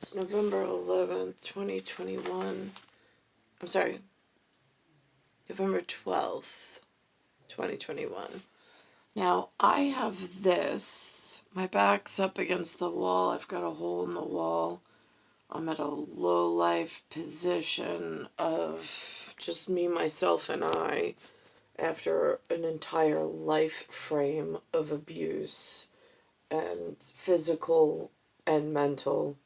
It's November 11th, 2021. I'm sorry, November 12th, 2021. Now, I have this. My back's up against the wall. I've got a hole in the wall. I'm at a low life position of just me, myself, and I after an entire life frame of abuse and physical and mental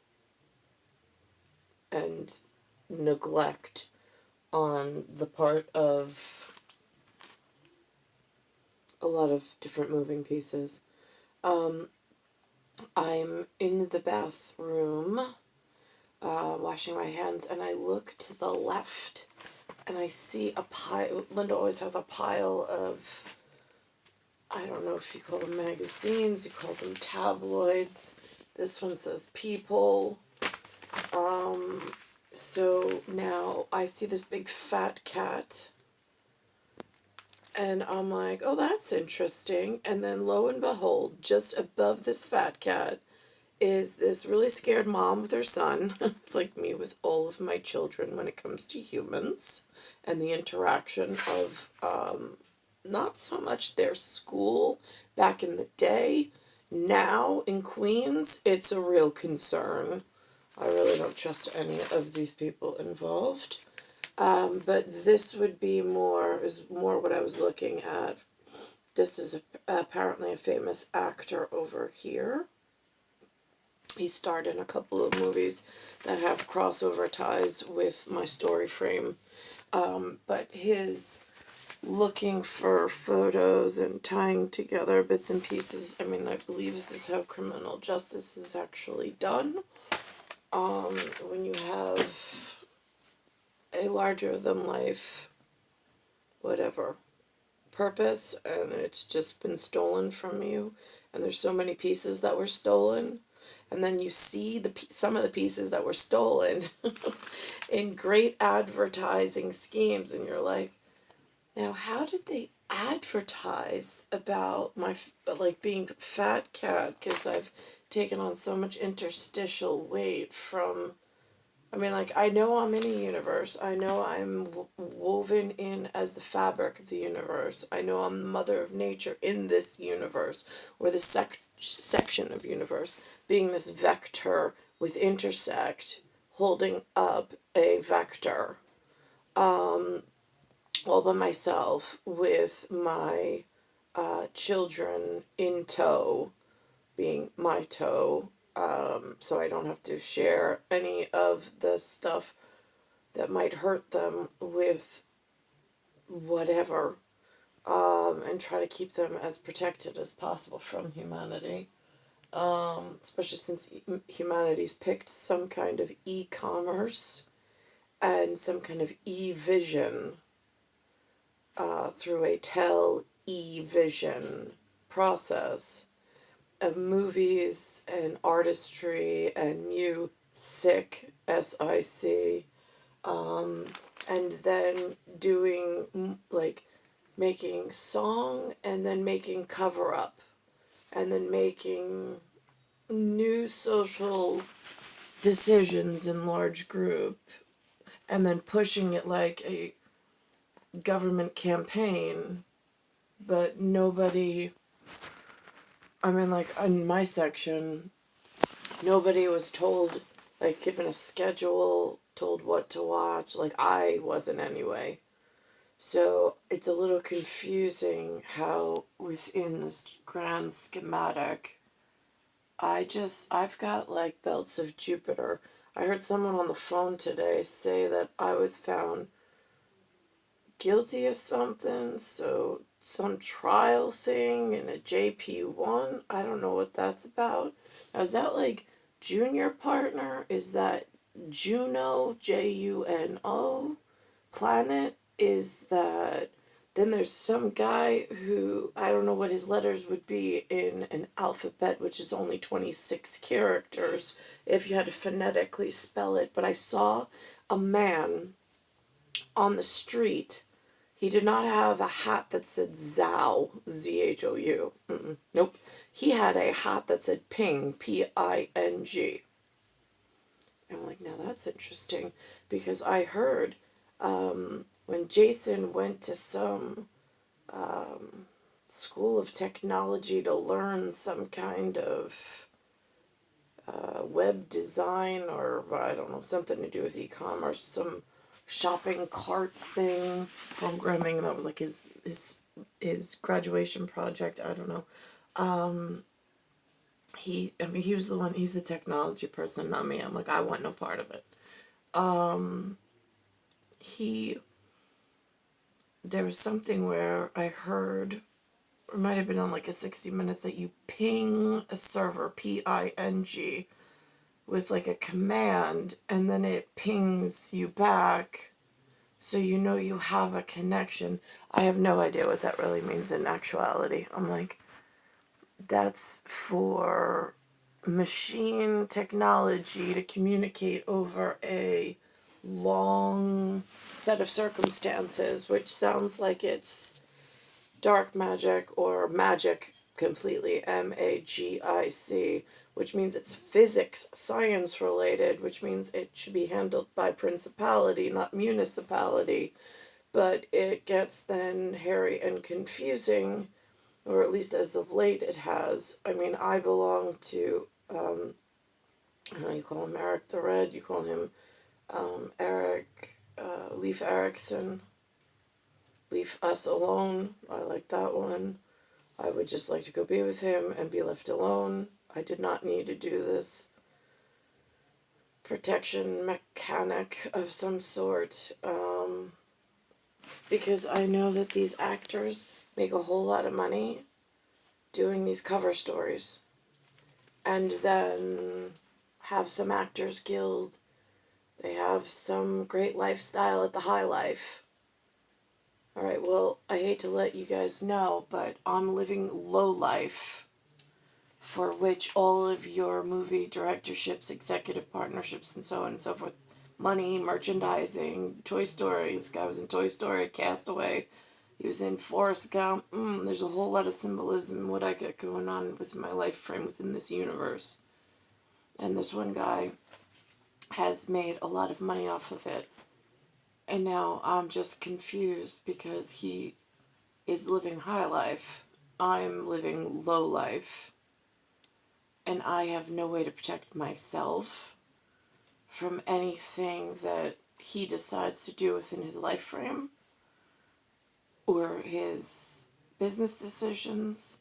and neglect on the part of a lot of different moving pieces. I'm in the bathroom washing my hands, and I look to the left and I see a pile. Linda always has a pile of, I don't know if you call them magazines, you call them tabloids. This one says People. So now I see this big fat cat, and I'm like, oh, that's interesting. And then lo and behold, just above this fat cat is this really scared mom with her son. It's like me with all of my children when it comes to humans and the interaction of not so much their school back in the day. Now in Queens, it's a real concern. I really don't trust any of these people involved. But this would be is more what I was looking at. This is apparently a famous actor over here. He starred in a couple of movies that have crossover ties with my story frame. But his looking for photos and tying together bits and pieces, I mean, I believe this is how criminal justice is actually done. When you have a larger than life, whatever, purpose, and it's just been stolen from you, and there's so many pieces that were stolen, and then you see some of the pieces that were stolen in great advertising schemes, and you're like, now how did they advertise about my being fat cat, because I've taken on so much interstitial weight from, I mean, I know I'm in a universe. I know I'm woven in as the fabric of the universe. I know I'm the mother of nature in this universe, or the section of universe, being this vector with intersect, holding up a vector, all by myself with my children in tow, being my toe, so I don't have to share any of the stuff that might hurt them with whatever, and try to keep them as protected as possible from humanity, especially since humanity's picked some kind of e-commerce and some kind of e-vision through a tele-e-vision process of movies and artistry and music, SIC, and then doing, making song, and then making cover up, and then making new social decisions in large group, and then pushing it like a government campaign, but nobody, I mean, in my section, nobody was told, given a schedule, told what to watch. I wasn't anyway. So it's a little confusing how within this grand schematic, I've got belts of Jupiter. I heard someone on the phone today say that I was found guilty of something, so some trial thing in a JP1. I don't know what that's about. Now, is that junior partner? Is that Juno, Juno? Planet? Is that... Then there's some guy who, I don't know what his letters would be in an alphabet, which is only 26 characters, if you had to phonetically spell it. But I saw a man on the street. He did not have a hat that said Zhou, Z-H-O-U. Nope. He had a hat that said Ping, P-I-N-G. that's interesting, because I heard when Jason went to some school of technology to learn some kind of web design, or I don't know, something to do with e-commerce, some shopping cart thing, programming. That was like his graduation project. I don't know. He was the one. He's the technology person, not me. I'm like, I want no part of it. He There was something where I heard, or it might have been on like a 60 Minutes, that you ping a server, PING, with like a command, and then it pings you back, so you know you have a connection. I have no idea what that really means in actuality. I'm like, that's for machine technology to communicate over a long set of circumstances, which sounds like it's dark magic or magic completely, MAGIC, which means it's physics, science related, which means it should be handled by principality, not municipality. But it gets then hairy and confusing, or at least as of late it has. I mean, I belong to, I don't know, you call him Eric the Red, you call him Eric, Leif Erikson, Leave Us Alone. I like that one. I would just like to go be with him and be left alone. I did not need to do this protection mechanic of some sort, because I know that these actors make a whole lot of money doing these cover stories, and then have some Actors Guild. They have some great lifestyle at the High Life. Alright, well, I hate to let you guys know, but I'm living low life, for which all of your movie directorships, executive partnerships, and so on and so forth, money, merchandising, Toy Story. This guy was in Toy Story, Castaway. He was in Forrest Gump. There's a whole lot of symbolism in what I got going on with my life frame within this universe. And this one guy has made a lot of money off of it. And now I'm just confused because he is living high life. I'm living low life. And I have no way to protect myself from anything that he decides to do within his life frame, or his business decisions.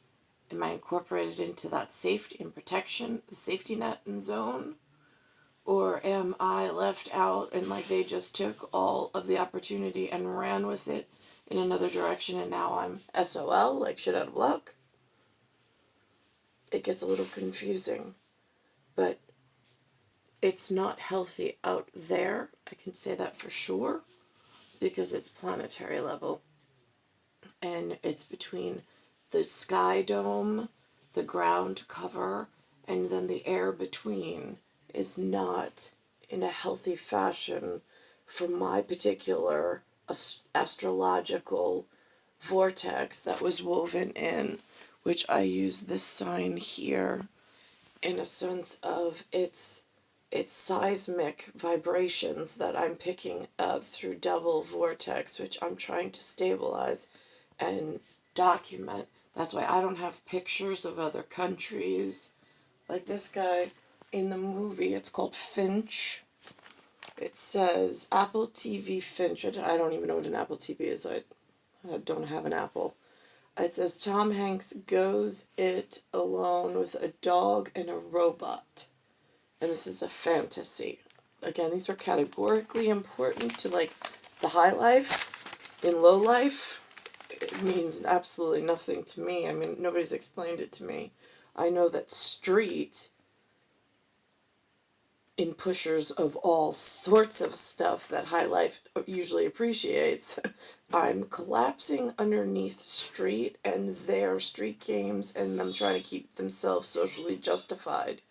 Am I incorporated into that safety and protection, the safety net and zone? Or am I left out and like they just took all of the opportunity and ran with it in another direction, and now I'm SOL, like shit out of luck? It gets a little confusing, but it's not healthy out there. I can say that for sure, because it's planetary level. And it's between the sky dome, the ground cover, and then the air between is not in a healthy fashion for my particular astrological vortex that was woven in, which I use this sign here in a sense of its seismic vibrations that I'm picking up through double vortex, which I'm trying to stabilize and document. That's why I don't have pictures of other countries. Like this guy in the movie, it's called Finch. It says Apple TV Finch. I don't even know what an Apple TV is. I don't have an Apple. It says Tom Hanks goes it alone with a dog and a robot. And this is a fantasy. Again, these are categorically important to like the high life. In low life, it means absolutely nothing to me. I mean, nobody's explained it to me. I know that street, in pushers of all sorts of stuff that high life usually appreciates, I'm collapsing underneath street and their street games and them trying to keep themselves socially justified.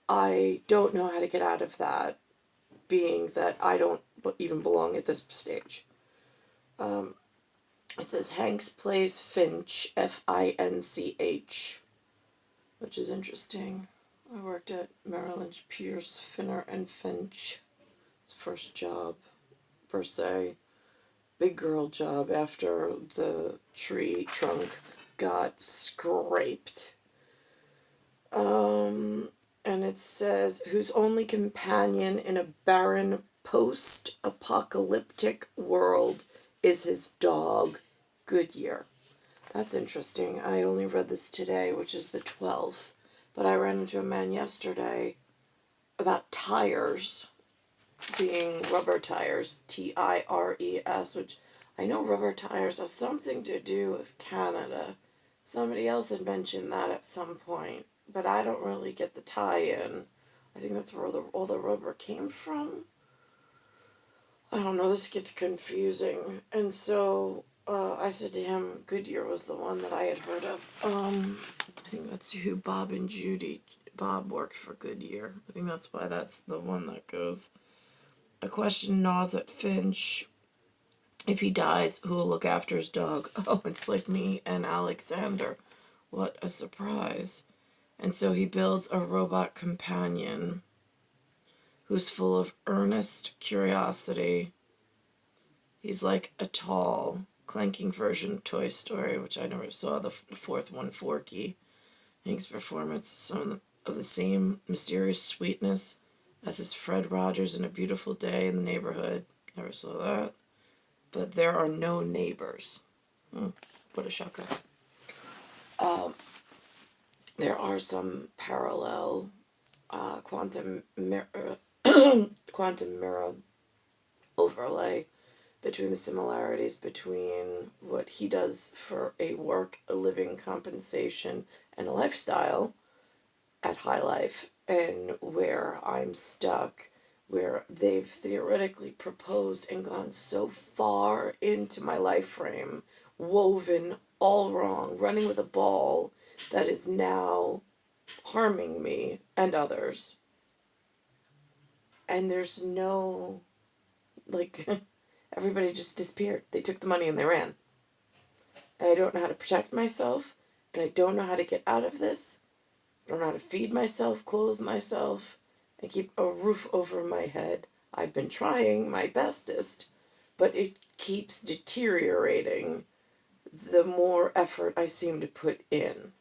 I don't know how to get out of that, being that I don't even belong at this stage. It says Hanks plays Finch, Finch, which is interesting. I worked at Merrill Lynch, Pierce, Finner, and Finch. first job, per se. Big girl job after the tree trunk got scraped. And it says, whose only companion in a barren post-apocalyptic world is his dog, Goodyear. That's interesting. I only read this today, which is the 12th. But I ran into a man yesterday about tires being rubber tires, TIRES, which I know rubber tires have something to do with Canada. Somebody else had mentioned that at some point, but I don't really get the tie-in. I think that's where all the rubber came from. I don't know, this gets confusing. And so I said to him, Goodyear was the one that I had heard of. I think that's who Bob worked for Goodyear. I think that's why that's the one that goes. A question gnaws at Finch. If he dies, who will look after his dog? Oh, it's like me and Alexander. What a surprise. And so he builds a robot companion who's full of earnest curiosity. He's like a tall, clanking version of Toy Story, which I never saw, the fourth one, Forky. Hank's performance is some of the same mysterious sweetness as his Fred Rogers in A Beautiful Day in the Neighborhood. Never saw that. But there are no neighbors. What a shocker. There are some parallel quantum mirror overlay between the similarities between what he does for a work, a living, compensation, and a lifestyle at High Life, and where I'm stuck, where they've theoretically proposed and gone so far into my life frame, woven all wrong, running with a ball that is now harming me and others. And there's no, like, everybody just disappeared. They took the money and they ran. And I don't know how to protect myself, and I don't know how to get out of this. I don't know how to feed myself, clothe myself, and keep a roof over my head. I've been trying my bestest, but it keeps deteriorating the more effort I seem to put in.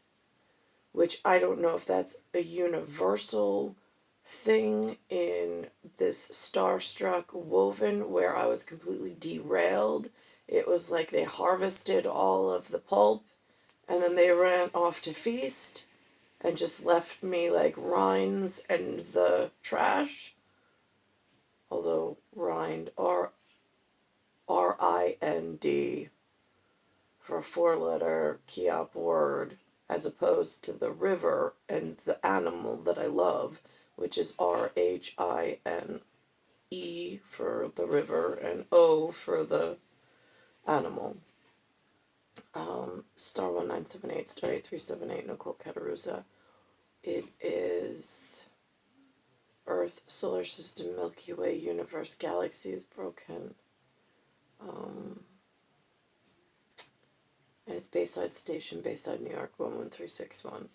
Which I don't know if that's a universal thing in this starstruck woven where I was completely derailed. It was like they harvested all of the pulp and then they ran off to feast and just left me like rinds and the trash. Although rind, R-I-N-D, for a four-letter Kiop word, as opposed to the river and the animal that I love, which is R-H-I-N-E for the river and O for the animal. Star 1978, Star 8378, Nicole Cattaruzza. It is Earth, Solar System, Milky Way, Universe, Galaxies, Broken. And it's Bayside Station, Bayside, New York, 11361.